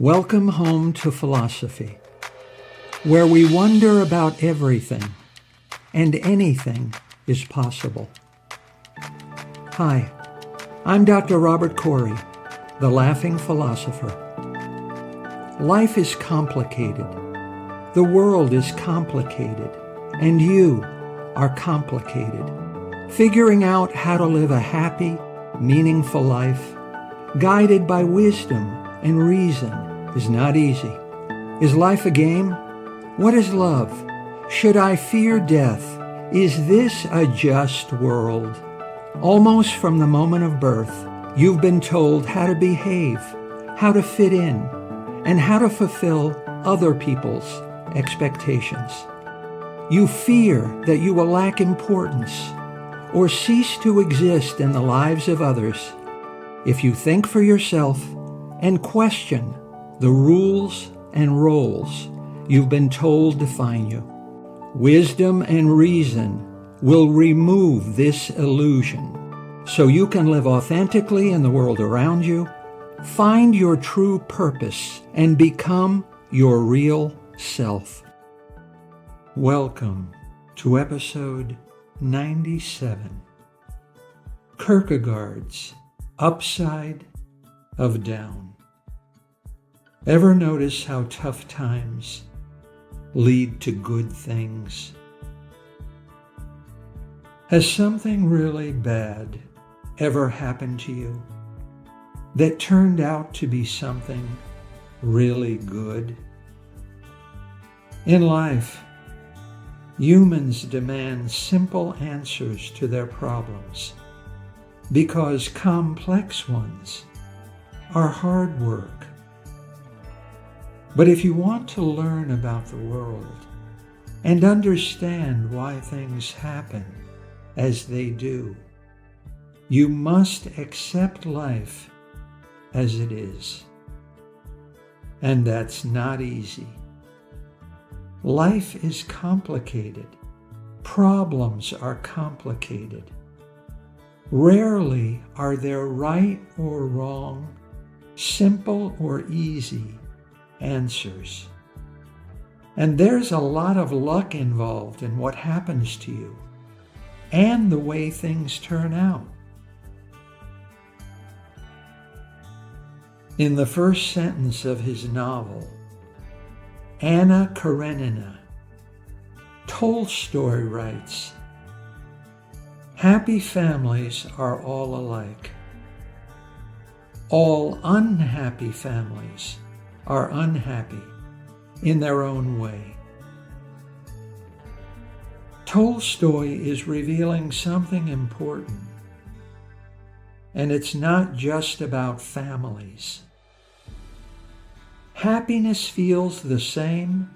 Welcome home to philosophy, where we wonder about everything and anything is possible. Hi, I'm Dr. Robert Corey, the Laughing Philosopher. Life is complicated. The world is complicated, and you are complicated. Figuring out how to live a happy, meaningful life, guided by wisdom and reason, is not easy. Is life a game? What is love? Should I fear death? Is this a just world? Almost from the moment of birth, you've been told how to behave, how to fit in, and how to fulfill other people's expectations. You fear that you will lack importance or cease to exist in the lives of others if you think for yourself and question the rules and roles you've been told define you. Wisdom and reason will remove this illusion so you can live authentically in the world around you, find your true purpose, and become your real self. Welcome to episode 97, Kierkegaard's Upside of Down. Ever notice how tough times lead to good things? Has something really bad ever happened to you that turned out to be something really good? In life, humans demand simple answers to their problems because complex ones are hard work. But if you want to learn about the world and understand why things happen as they do, you must accept life as it is. And that's not easy. Life is complicated. Problems are complicated. Rarely are there right or wrong, simple or easy answers. And there's a lot of luck involved in what happens to you and the way things turn out. In the first sentence of his novel, Anna Karenina, Tolstoy writes, "Happy families are all alike. All unhappy families are unhappy in their own way." Tolstoy is revealing something important, and it's not just about families. Happiness feels the same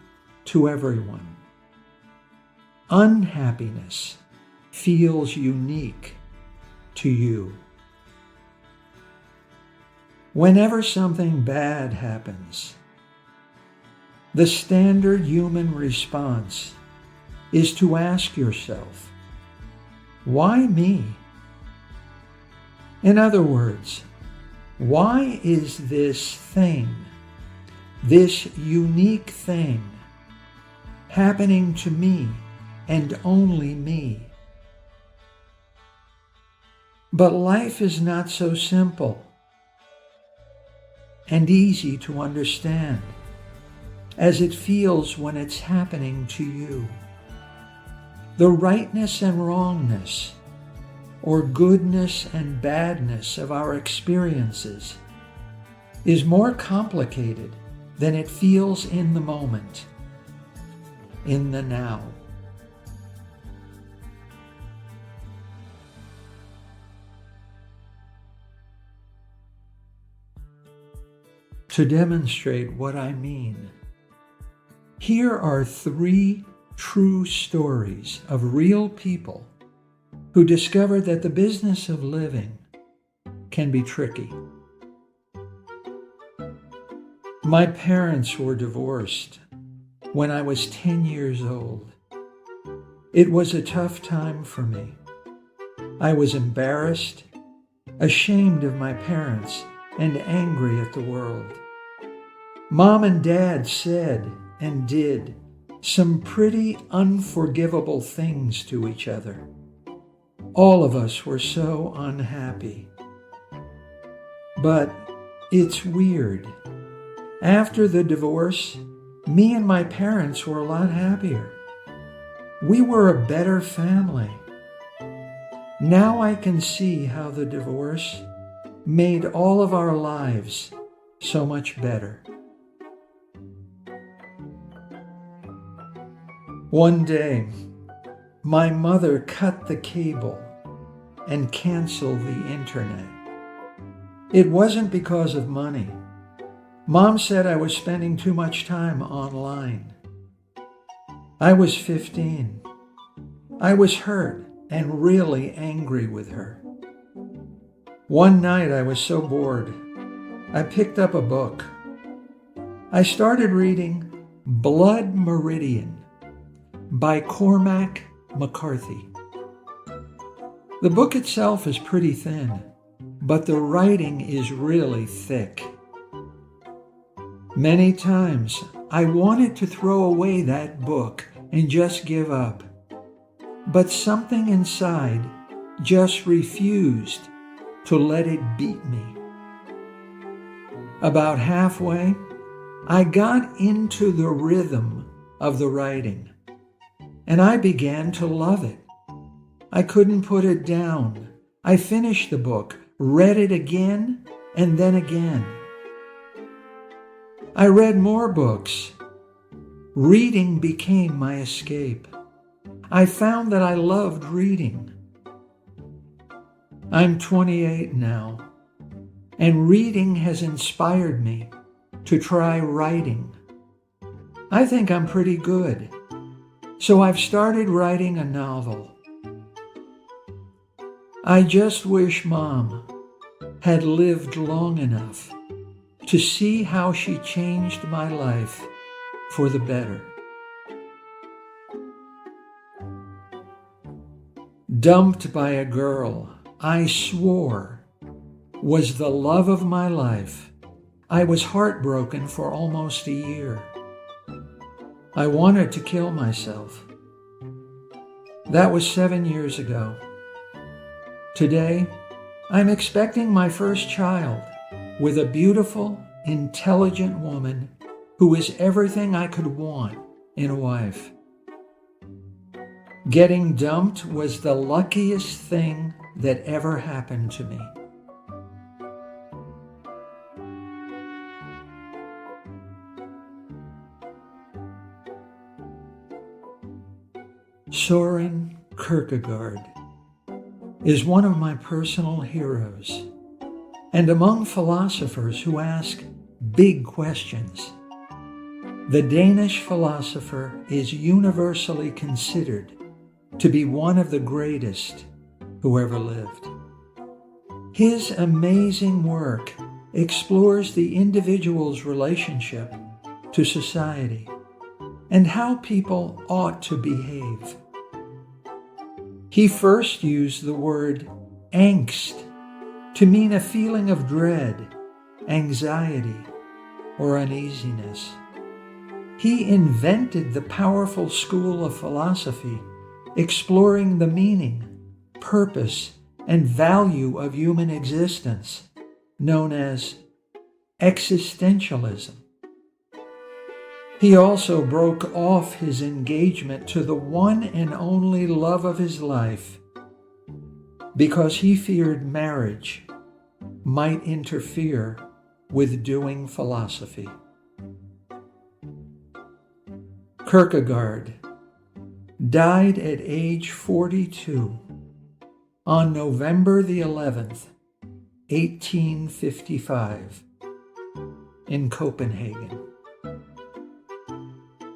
to everyone. Unhappiness feels unique to you. Whenever something bad happens, the standard human response is to ask yourself, why me? In other words, why is this thing, this unique thing, happening to me and only me? But life is not so simple and easy to understand as it feels when it's happening to you. The rightness and wrongness, or goodness and badness of our experiences is more complicated than it feels in the moment, in the now. To demonstrate what I mean, here are 3 true stories of real people who discovered that the business of living can be tricky. My parents were divorced when I was 10 years old. It was a tough time for me. I was embarrassed, ashamed of my parents, and angry at the world. Mom and Dad said and did some pretty unforgivable things to each other. All of us were so unhappy. But it's weird. After the divorce, me and my parents were a lot happier. We were a better family. Now I can see how the divorce made all of our lives so much better. One day, my mother cut the cable and canceled the internet. It wasn't because of money. Mom said I was spending too much time online. I was 15. I was hurt and really angry with her. One night I was so bored, I picked up a book. I started reading Blood Meridian by Cormac McCarthy. The book itself is pretty thin, but the writing is really thick. Many times I wanted to throw away that book and just give up, but something inside just refused to let it beat me. About halfway, I got into the rhythm of the writing, and I began to love it. I couldn't put it down. I finished the book, read it again, and then again. I read more books. Reading became my escape. I found that I loved reading. I'm 28 now, and reading has inspired me to try writing. I think I'm pretty good, so I've started writing a novel. I just wish Mom had lived long enough to see how she changed my life for the better. Dumped by a girl I swore was the love of my life. I was heartbroken for almost a year. I wanted to kill myself. That was 7 years ago. Today, I'm expecting my first child with a beautiful, intelligent woman who is everything I could want in a wife. Getting dumped was the luckiest thing that ever happened to me. Søren Kierkegaard is one of my personal heroes, and among philosophers who ask big questions. The Danish philosopher is universally considered to be one of the greatest who ever lived. His amazing work explores the individual's relationship to society and how people ought to behave. He first used the word angst to mean a feeling of dread, anxiety, or uneasiness. He invented the powerful school of philosophy, exploring the meaning, purpose, and value of human existence, known as existentialism. He also broke off his engagement to the one and only love of his life because he feared marriage might interfere with doing philosophy. Kierkegaard died at age 42 on November the 11th, 1855, in Copenhagen.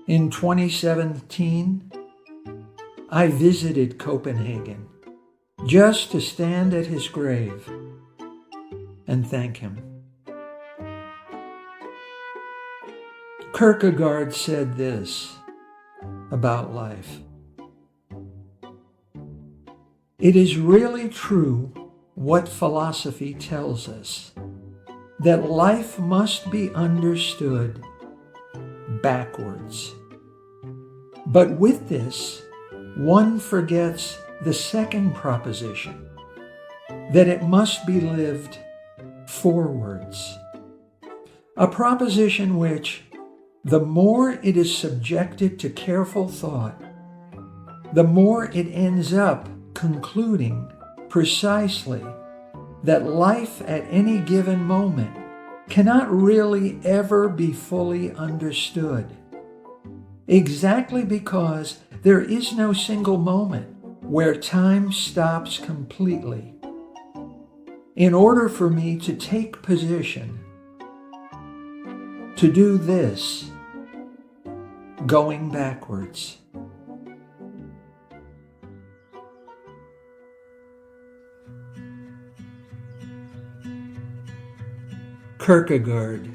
In 2017, I visited Copenhagen just to stand at his grave and thank him. Kierkegaard said this about life: "It is really true what philosophy tells us, that life must be understood backwards. But with this, one forgets the second proposition, that it must be lived forwards. A proposition which, the more it is subjected to careful thought, the more it ends up concluding precisely that life at any given moment cannot really ever be fully understood, exactly because there is no single moment where time stops completely. In order for me to take position, to do this, going backwards. Kierkegaard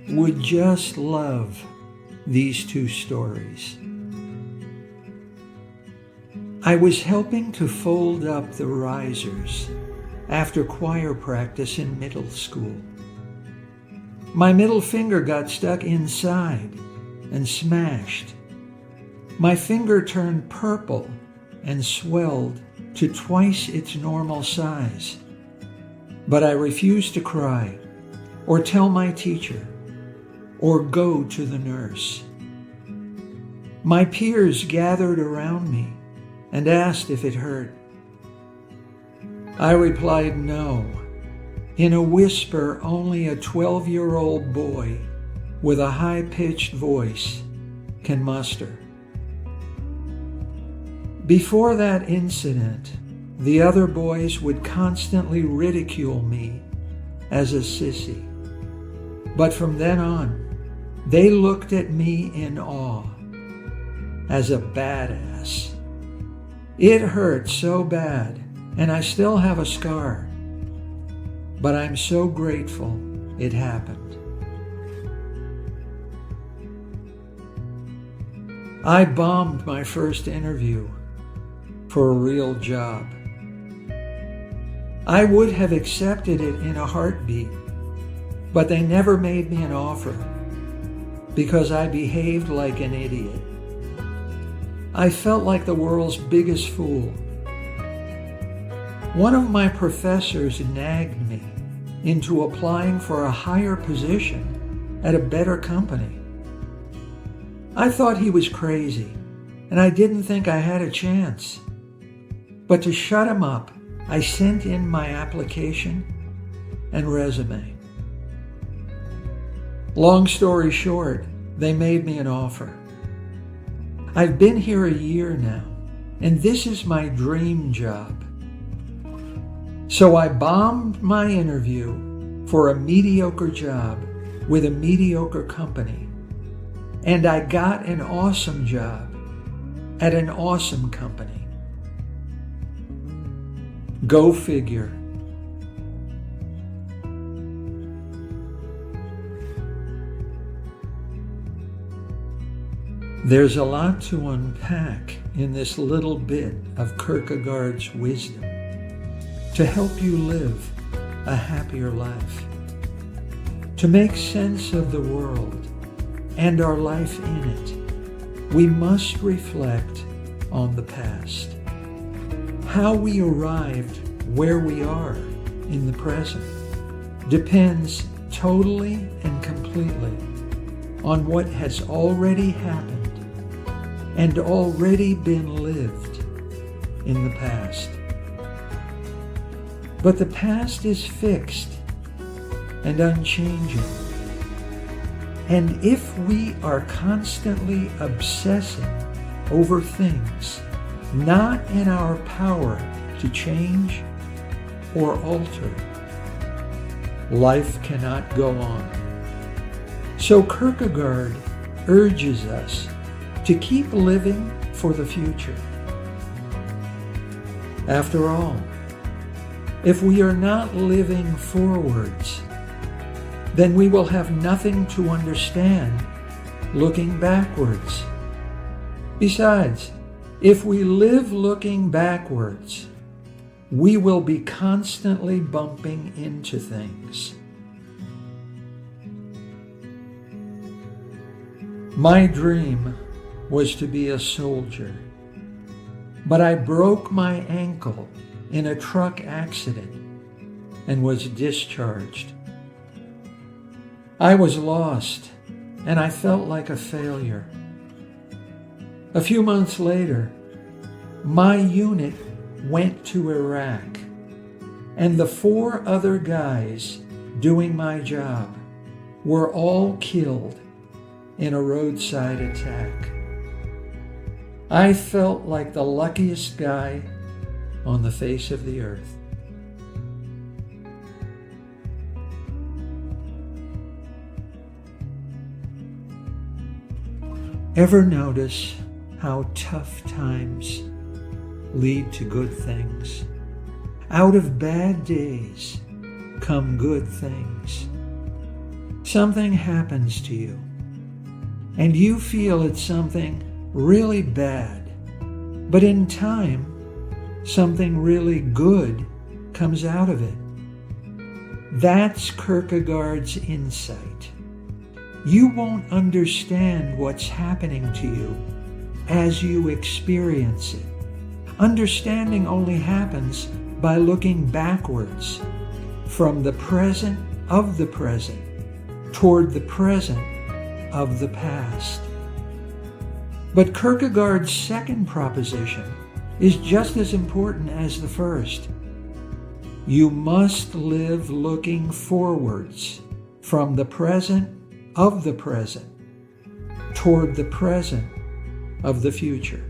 would just love these two stories. I was helping to fold up the risers after choir practice in middle school. My middle finger got stuck inside and smashed. My finger turned purple and swelled to twice its normal size. But I refused to cry, or tell my teacher, or go to the nurse. My peers gathered around me and asked if it hurt. I replied no, in a whisper only a 12-year-old boy with a high-pitched voice can muster. Before that incident, the other boys would constantly ridicule me as a sissy. But from then on, they looked at me in awe, as a badass. It hurt so bad, and I still have a scar. But I'm so grateful it happened. I bombed my first interview for a real job. I would have accepted it in a heartbeat, but they never made me an offer because I behaved like an idiot. I felt like the world's biggest fool. One of my professors nagged me into applying for a higher position at a better company. I thought he was crazy, and I didn't think I had a chance. But to shut him up, I sent in my application and resume. Long story short, they made me an offer. I've been here a year now, and this is my dream job. So I bombed my interview for a mediocre job with a mediocre company, and I got an awesome job at an awesome company. Go figure. There's a lot to unpack in this little bit of Kierkegaard's wisdom to help you live a happier life. To make sense of the world and our life in it, we must reflect on the past. How we arrived where we are in the present depends totally and completely on what has already happened and already been lived in the past. But the past is fixed and unchanging. And if we are constantly obsessing over things not in our power to change or alter, life cannot go on. So Kierkegaard urges us to keep living for the future. After all, if we are not living forwards, then we will have nothing to understand looking backwards. Besides, if we live looking backwards, we will be constantly bumping into things My dream was to be a soldier, but I broke my ankle in a truck accident and was discharged. I was lost, and I felt like a failure. A few months later, my unit went to Iraq, and the 4 other guys doing my job were all killed in a roadside attack. I felt like the luckiest guy on the face of the earth. Ever notice how tough times lead to good things? Out of bad days come good things. Something happens to you, and you feel it's something really bad, but in time, something really good comes out of it. That's Kierkegaard's insight. You won't understand what's happening to you as you experience it. Understanding only happens by looking backwards from the present of the present toward the present of the past. But Kierkegaard's second proposition is just as important as the first. You must live looking forwards from the present of the present toward the present of the future.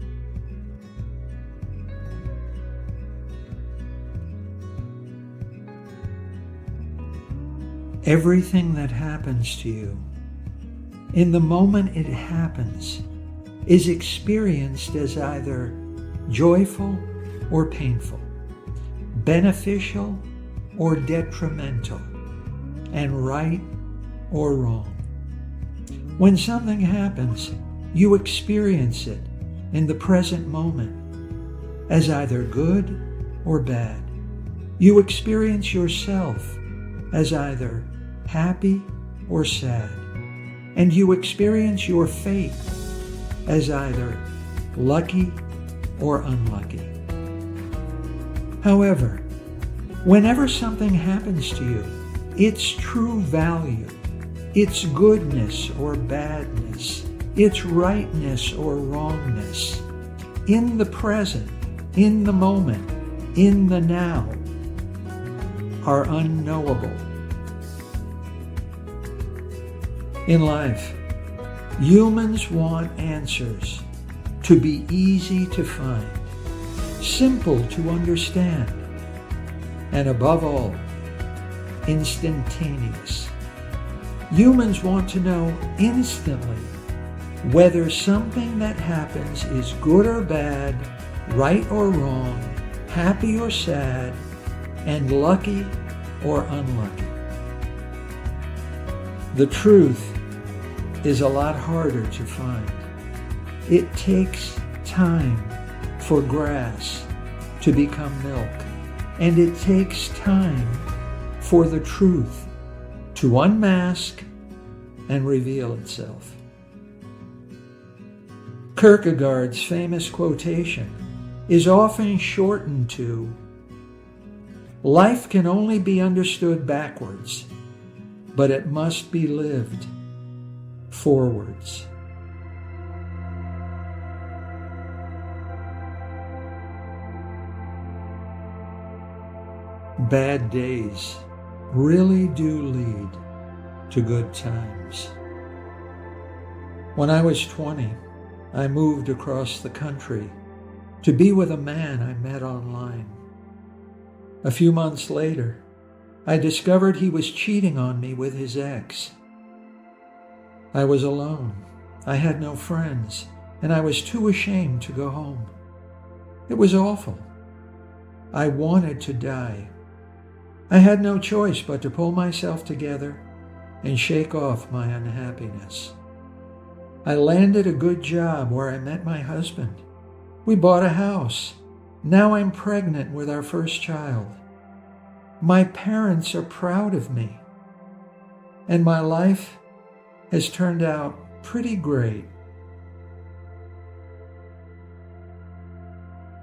Everything that happens to you, in the moment it happens, is experienced as either joyful or painful, beneficial or detrimental, and right or wrong. When something happens, you experience it in the present moment as either good or bad. You experience yourself as either happy or sad, and you experience your fate as either lucky or unlucky. However, whenever something happens to you, its true value, its goodness or badness, its rightness or wrongness, in the present, in the moment, in the now, are unknowable. In life, humans want answers to be easy to find, simple to understand, and above all, instantaneous. Humans want to know instantly whether something that happens is good or bad, right or wrong, happy or sad, and lucky or unlucky. The truth is a lot harder to find. It takes time for grass to become milk, and it takes time for the truth to unmask and reveal itself. Kierkegaard's famous quotation is often shortened to, "Life can only be understood backwards, but it must be lived forwards." Bad days really do lead to good times. When I was 20, I moved across the country to be with a man I met online. A few months later, I discovered he was cheating on me with his ex. I was alone. I had no friends, and I was too ashamed to go home. It was awful. I wanted to die. I had no choice but to pull myself together and shake off my unhappiness. I landed a good job where I met my husband. We bought a house. Now I'm pregnant with our first child. My parents are proud of me, and my life has turned out pretty great.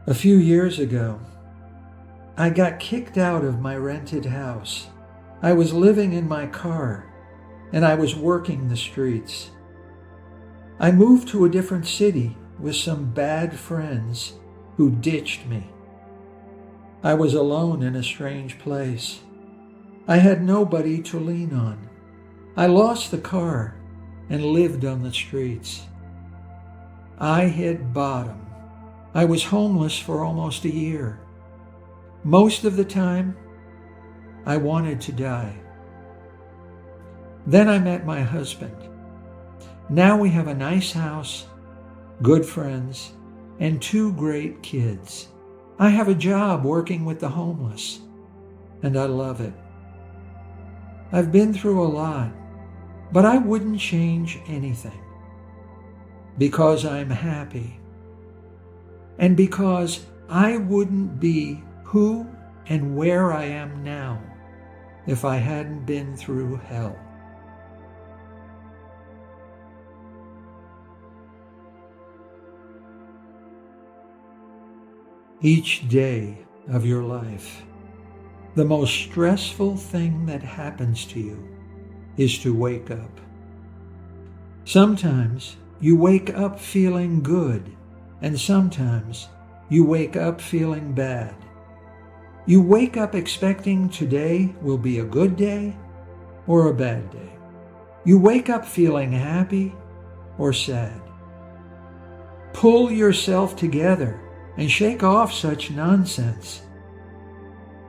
A few years ago, I got kicked out of my rented house. I was living in my car, and I was working the streets. I moved to a different city with some bad friends who ditched me. I was alone in a strange place. I had nobody to lean on. I lost the car and lived on the streets. I hit bottom. I was homeless for almost a year. Most of the time, I wanted to die. Then I met my husband. Now we have a nice house, good friends, and 2 great kids. I have a job working with the homeless, and I love it. I've been through a lot, but I wouldn't change anything because I'm happy. And because I wouldn't be who and where I am now if I hadn't been through hell. Each day of your life, the most stressful thing that happens to you is to wake up. Sometimes you wake up feeling good, and sometimes you wake up feeling bad. You wake up expecting today will be a good day or a bad day. You wake up feeling happy or sad. Pull yourself together and shake off such nonsense.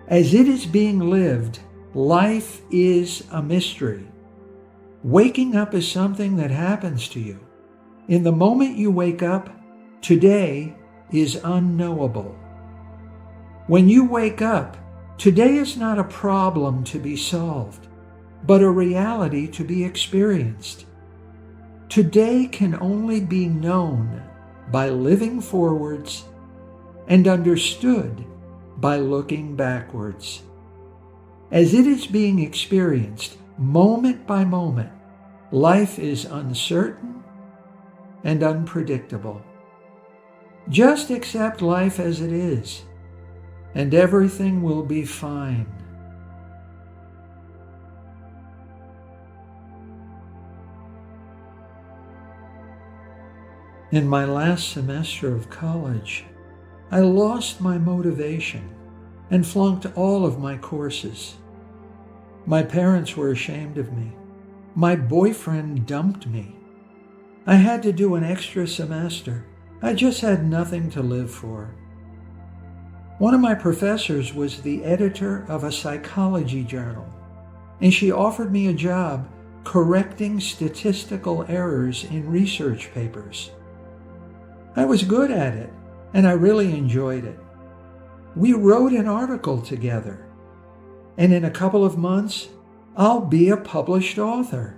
As it is being lived, life is a mystery. Waking up is something that happens to you. In the moment you wake up, today is unknowable. When you wake up, today is not a problem to be solved, but a reality to be experienced. Today can only be known by living forwards and understood by looking backwards. As it is being experienced moment by moment, life is uncertain and unpredictable. Just accept life as it is, and everything will be fine. In my last semester of college, I lost my motivation and flunked all of my courses. My parents were ashamed of me. My boyfriend dumped me. I had to do an extra semester. I just had nothing to live for. One of my professors was the editor of a psychology journal, and she offered me a job correcting statistical errors in research papers. I was good at it, and I really enjoyed it. We wrote an article together, and in a couple of months, I'll be a published author.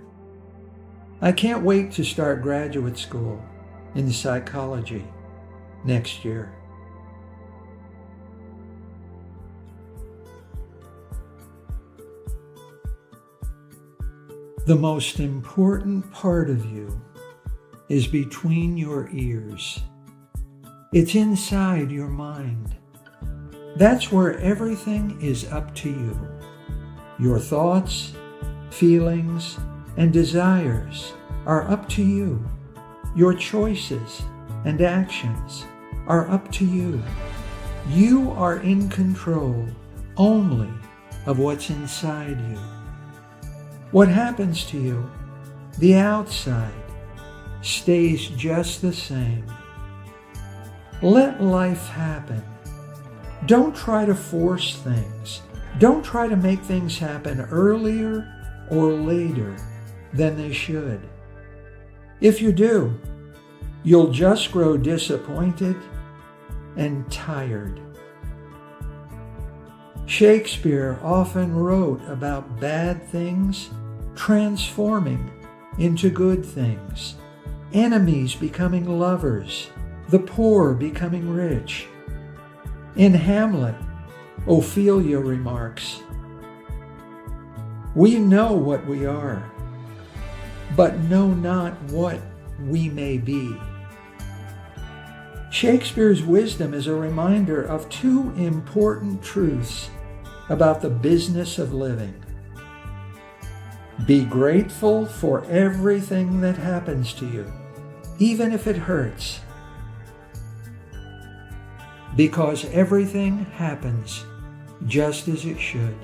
I can't wait to start graduate school in psychology next year. The most important part of you is between your ears. It's inside your mind. That's where everything is up to you. Your thoughts, feelings, and desires are up to you. Your choices and actions are up to you. You are in control only of what's inside you. What happens to you, the outside, stays just the same. Let life happen. Don't try to force things. Don't try to make things happen earlier or later than they should. If you do, you'll just grow disappointed and tired. Shakespeare often wrote about bad things transforming into good things, enemies becoming lovers, the poor becoming rich. In Hamlet, Ophelia remarks, "We know what we are. but know not what we may be. Shakespeare's wisdom is a reminder of two important truths about the business of living. Be grateful for everything that happens to you, even if it hurts, because everything happens just as it should.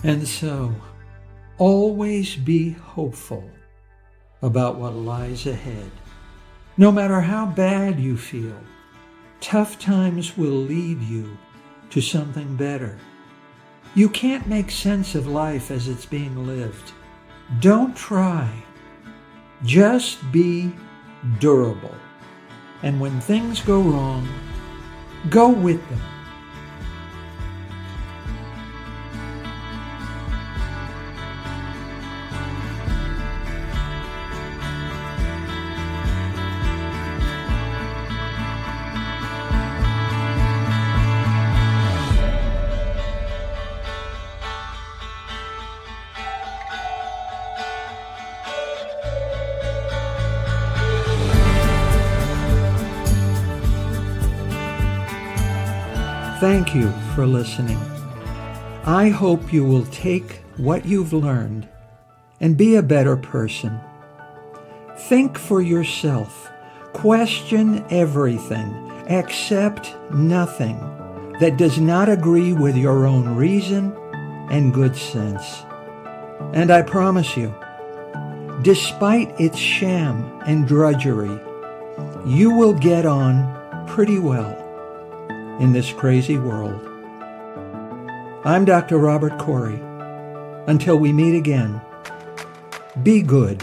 And so, always be hopeful about what lies ahead. No matter how bad you feel, tough times will lead you to something better. You can't make sense of life as it's being lived. Don't try. Just be durable. And when things go wrong, go with them. Thank you for listening. I hope you will take what you've learned and be a better person. Think for yourself. Question everything. Accept nothing that does not agree with your own reason and good sense. And I promise you, despite its sham and drudgery, you will get on pretty well in this crazy world. I'm Dr. Robert Corey. Until we meet again, be good.